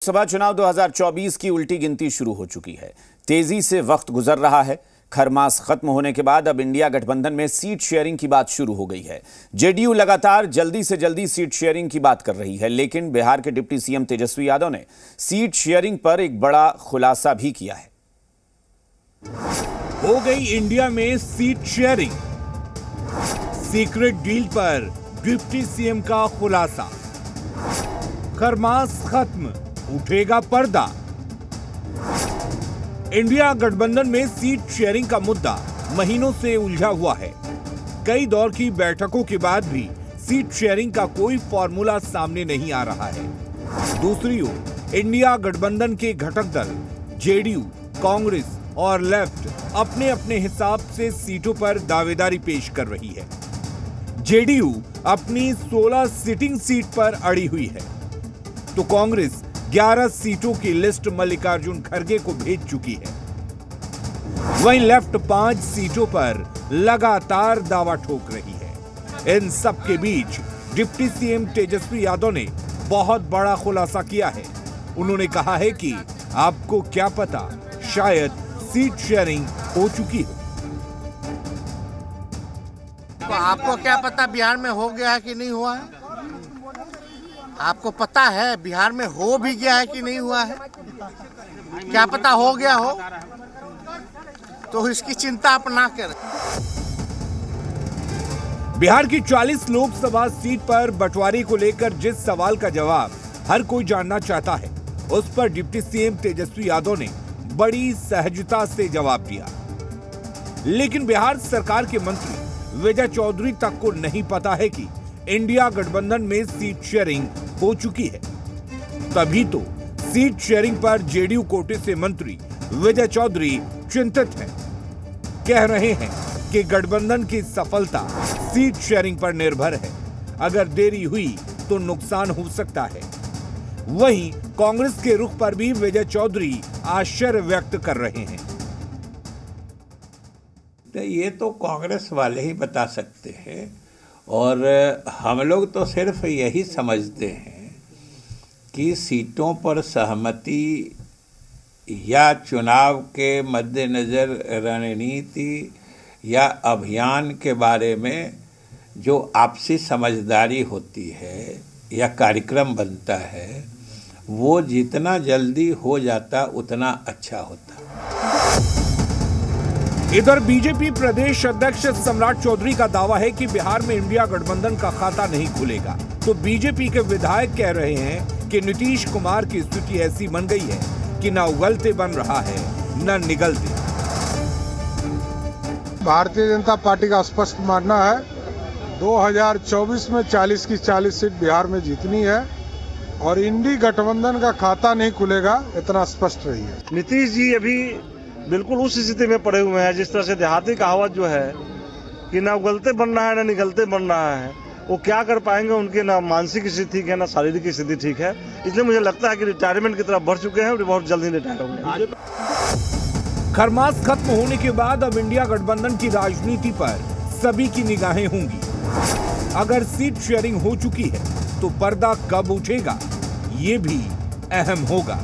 लोकसभा चुनाव 2024 की उल्टी गिनती शुरू हो चुकी है। तेजी से वक्त गुजर रहा है। खरमास खत्म होने के बाद अब इंडिया गठबंधन में सीट शेयरिंग की बात शुरू हो गई है। जेडीयू लगातार जल्दी से जल्दी सीट शेयरिंग की बात कर रही है, लेकिन बिहार के डिप्टी सीएम तेजस्वी यादव ने सीट शेयरिंग पर एक बड़ा खुलासा भी किया है। हो गई इंडिया में सीट शेयरिंग। सीक्रेट डील पर डिप्टी सीएम का खुलासा। खरमास खत्म, उठेगा पर्दा। इंडिया गठबंधन में सीट शेयरिंग का मुद्दा महीनों से उलझा हुआ है। कई दौर की बैठकों के बाद भी सीट शेयरिंग का कोई फॉर्मूला सामने नहीं आ रहा है। दूसरी ओर इंडिया गठबंधन के घटक दल जेडीयू, कांग्रेस और लेफ्ट अपने अपने हिसाब से सीटों पर दावेदारी पेश कर रही है। जेडीयू अपनी 16 सिटिंग सीट पर अड़ी हुई है, तो कांग्रेस 11 सीटों की लिस्ट मल्लिकार्जुन खड़गे को भेज चुकी है। वहीं लेफ्ट 5 सीटों पर लगातार दावा ठोक रही है। इन सब के बीच डिप्टी सीएम तेजस्वी यादव ने बहुत बड़ा खुलासा किया है। उन्होंने कहा है कि आपको क्या पता, शायद सीट शेयरिंग हो चुकी है। तो आपको क्या पता बिहार में हो गया है कि नहीं हुआ है? आपको पता है बिहार में हो भी गया है कि नहीं हुआ है? क्या पता हो गया हो तो इसकी चिंता आप ना करें। बिहार की 40 लोकसभा सीट पर बंटवारे को लेकर जिस सवाल का जवाब हर कोई जानना चाहता है, उस पर डिप्टी सीएम तेजस्वी यादव ने बड़ी सहजता से जवाब दिया। लेकिन बिहार सरकार के मंत्री विजय चौधरी तक को नहीं पता है कि इंडिया गठबंधन में सीट शेयरिंग हो चुकी है। तभी तो सीट शेयरिंग पर जेडीयू कोटे से मंत्री विजय चौधरी चिंतित हैं। कह रहे हैं कि गठबंधन की सफलता सीट शेयरिंग पर निर्भर है। अगर देरी हुई तो नुकसान हो सकता है। वहीं कांग्रेस के रुख पर भी विजय चौधरी आश्चर्य व्यक्त कर रहे हैं। तो ये तो कांग्रेस वाले ही बता सकते हैं, और हम लोग तो सिर्फ यही समझते हैं कि सीटों पर सहमति या चुनाव के मद्देनज़र रणनीति या अभियान के बारे में जो आपसी समझदारी होती है या कार्यक्रम बनता है, वो जितना जल्दी हो जाता उतना अच्छा होता। इधर बीजेपी प्रदेश अध्यक्ष सम्राट चौधरी का दावा है कि बिहार में इंडिया गठबंधन का खाता नहीं खुलेगा, तो बीजेपी के विधायक कह रहे हैं कि नीतीश कुमार की स्थिति ऐसी बन गई है कि न उगलते बन रहा है न निगलते। भारतीय जनता पार्टी का स्पष्ट मानना है 2024 में 40 की 40 सीट बिहार में जीतनी है और इंडी गठबंधन का खाता नहीं खुलेगा, इतना स्पष्ट रही है। नीतीश जी अभी बिल्कुल उस स्थिति में पड़े हुए हैं जिस तरह से देहाती कहावत जो है कि ना उगलते बन रहा है ना निगलते बन रहा है। वो क्या कर पाएंगे, उनकी ना मानसिक स्थिति ठीक है ना शारीरिक स्थिति ठीक है। इसलिए मुझे लगता है कि रिटायरमेंट की तरफ बढ़ चुके हैं और बहुत जल्दी रिटायर होंगे। खरमास खत्म होने के बाद अब इंडिया गठबंधन की राजनीति पर सभी की निगाहें होंगी। अगर सीट शेयरिंग हो चुकी है तो पर्दा कब उठेगा, ये भी अहम होगा।